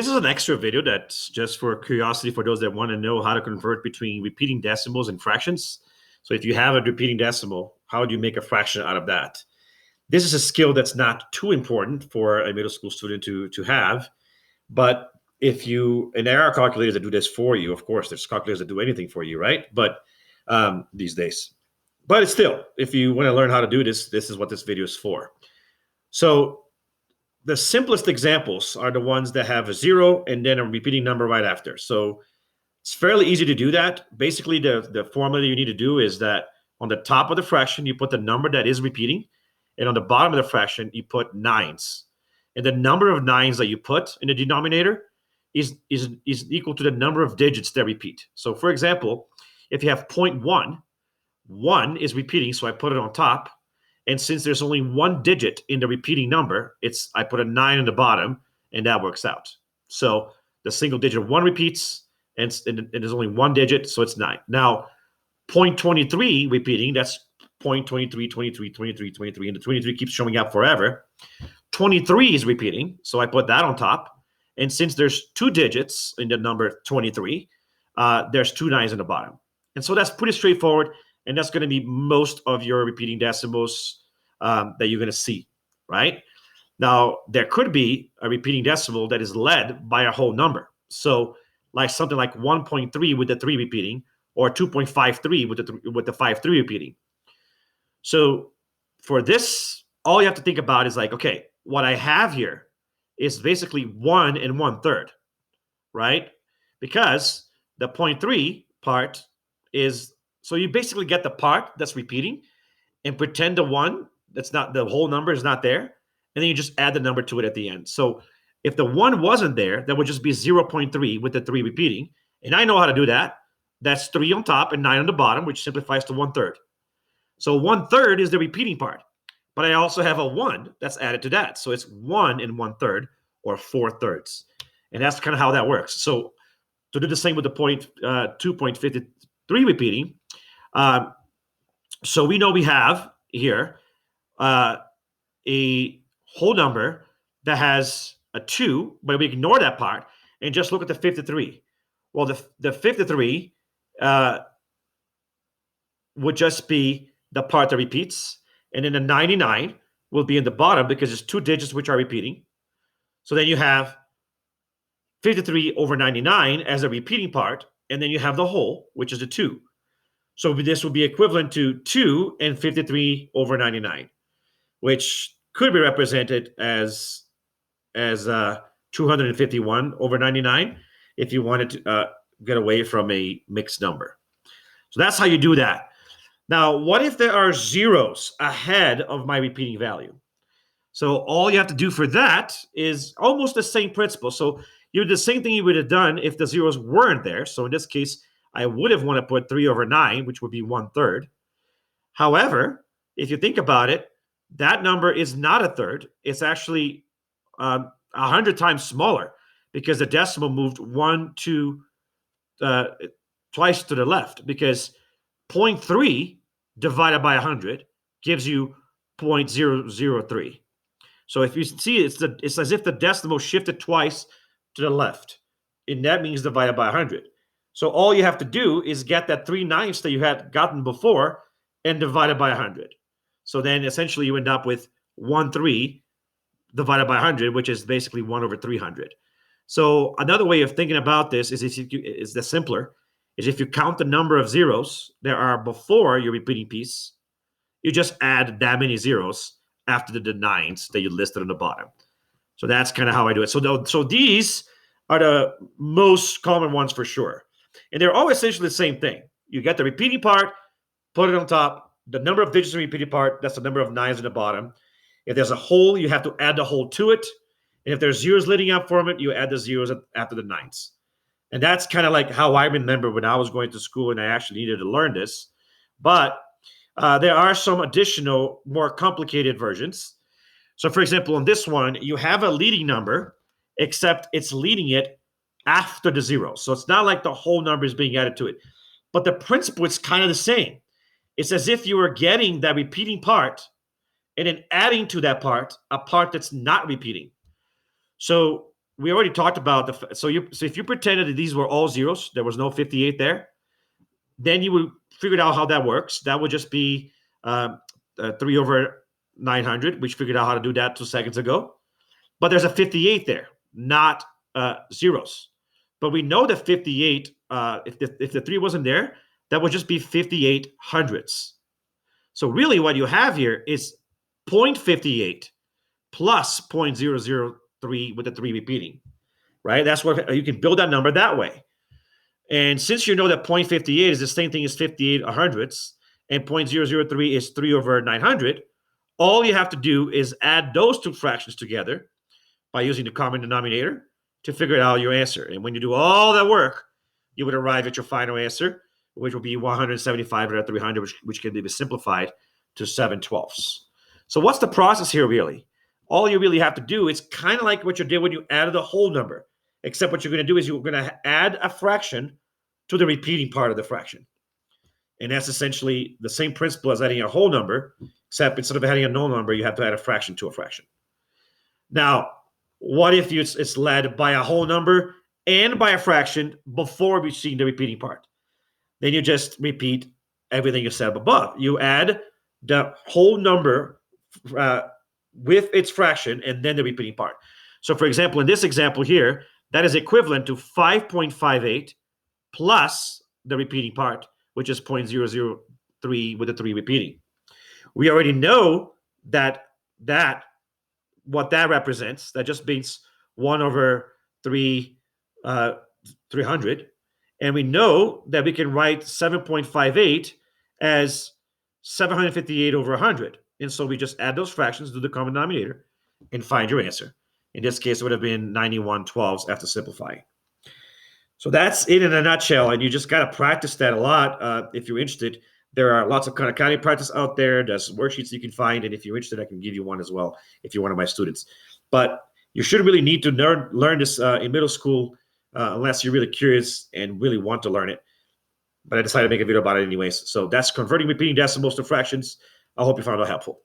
This is an extra video that's just for curiosity for those that want to know how to convert between repeating decimals and fractions. So if you have a repeating decimal, how do you make a fraction out of that? This is a skill that's not too important for a middle school student to have. But if you, and there are calculators that do this for you, of course, there's calculators that do anything for you, right? But these days. But it's still, if you want to learn how to do this, this is what this video is for. So the simplest examples are the ones that have a zero and then a repeating number right after. So it's fairly easy to do that. Basically, the formula you need to do is that on the top of the fraction, you put the number that is repeating, and on the bottom of the fraction, you put nines. And the number of nines that you put in the denominator is equal to the number of digits that repeat. So for example, if you have 0.1, 1 is repeating, so I put it on top. And since there's only one digit in the repeating number, I put a 9 on the bottom, and that works out. So the single digit of 1 repeats, and there's only one digit, so it's 9. Now, 0.23 repeating, that's 0.23, 23, 23, 23, and the 23 keeps showing up forever. 23 is repeating, so I put that on top. And since there's two digits in the number 23, there's two 9s in the bottom. And so that's pretty straightforward, and that's going to be most of your repeating decimals that you're going to see, right? Now, there could be a repeating decimal that is led by a whole number. So like something like 1.3 with the 3 repeating, or 2.53 with the 5, 3 repeating. So for this, all you have to think about is like, okay, what I have here is basically 1 and 1/3, right? Because the 0.3 part is, so you basically get the part that's repeating and pretend the 1 that's not, the whole number is not there, and then you just add the number to it at the end. So if the 1 wasn't there, that would just be 0.3 with the 3 repeating. And I know how to do that. That's 3 on top and 9 on the bottom, which simplifies to 1/3. So 1/3 is the repeating part. But I also have a 1 that's added to that. So it's 1 and 1/3, or 4/3. And that's kind of how that works. So to do the same with the 2.53 repeating, so we know we have here a whole number that has a 2, but we ignore that part and just look at the 53. Well, the 53 would just be the part that repeats, and then the 99 will be in the bottom because it's two digits which are repeating. So then you have 53 over 99 as a repeating part, and then you have the whole, which is a 2. So this would be equivalent to 2 and 53 over 99, which could be represented as 251 over 99 if you wanted to get away from a mixed number. So that's how you do that. Now, what if there are zeros ahead of my repeating value? So all you have to do for that is almost the same principle. So you do the same thing you would have done if the zeros weren't there. So in this case, I would have wanted to put 3 over 9, which would be 1/3. However, if you think about it, that number is not a third. It's actually 100 times smaller because the decimal moved twice to the left, because 0.3 divided by 100 gives you 0.003. So if you see, it's as if the decimal shifted twice to the left, and that means divided by 100. So all you have to do is get that 3/9 that you had gotten before and divide it by 100. So then essentially you end up with 1/3 divided by 100, which is basically 1 over 300. So another way of thinking about this is the simpler, is if you count the number of zeros there are before your repeating piece, you just add that many zeros after the 9s that you listed on the bottom. So that's kind of how I do it. So these are the most common ones for sure. And they're all essentially the same thing. You get the repeating part, put it on top. The number of digits in the repeating part, that's the number of 9s in the bottom. If there's a whole, you have to add the whole to it. And if there's zeros leading up from it, you add the zeros after the 9s. And that's kind of like how I remember when I was going to school and I actually needed to learn this. But there are some additional, more complicated versions. So for example, on this one, you have a leading number, except it's leading it after the zero. So it's not like the whole number is being added to it. But the principle is kind of the same. It's as if you were getting that repeating part and then adding to that part a part that's not repeating. So we already talked about so if you pretended that these were all zeros, there was no 58 there, then you would figure out how that works. That would just be 3 over 900, which figured out how to do that 2 seconds ago. But there's a 58 there, not zeros. But we know that 58, if the 3 wasn't there, that would just be 58 hundredths. So really what you have here is 0.58 plus 0.003 with the 3 repeating, right? That's what you can build that number that way. And since you know that 0.58 is the same thing as 58 hundredths, and 0.003 is 3 over 900, all you have to do is add those two fractions together by using the common denominator to figure out your answer. And when you do all that work, you would arrive at your final answer, which will be 175 over 300, which can be simplified to 7/12. So what's the process here, really? All you really have to do is kind of like what you did when you added a whole number, except what you're going to do is you're going to add a fraction to the repeating part of the fraction. And that's essentially the same principle as adding a whole number, except instead of adding a null number, you have to add a fraction to a fraction. Now, what if it's led by a whole number and by a fraction before reaching the repeating part? Then you just repeat everything you said above. You add the whole number with its fraction and then the repeating part. So for example, in this example here, that is equivalent to 5.58 plus the repeating part, which is 0.003 with the 3 repeating. We already know that what that represents, that just means 1 over 300. And we know that we can write 7.58 as 758 over 100. And so we just add those fractions to the common denominator and find your answer. In this case, it would have been 91/12 after simplifying. So that's it in a nutshell. And you just got to practice that a lot if you're interested. There are lots of kind of counting practice out there. There's worksheets you can find. And if you're interested, I can give you one as well if you're one of my students. But you should really need to learn this in middle school unless you're really curious and really want to learn it. But I decided to make a video about it anyways. So that's converting repeating decimals to fractions. I hope you found it helpful.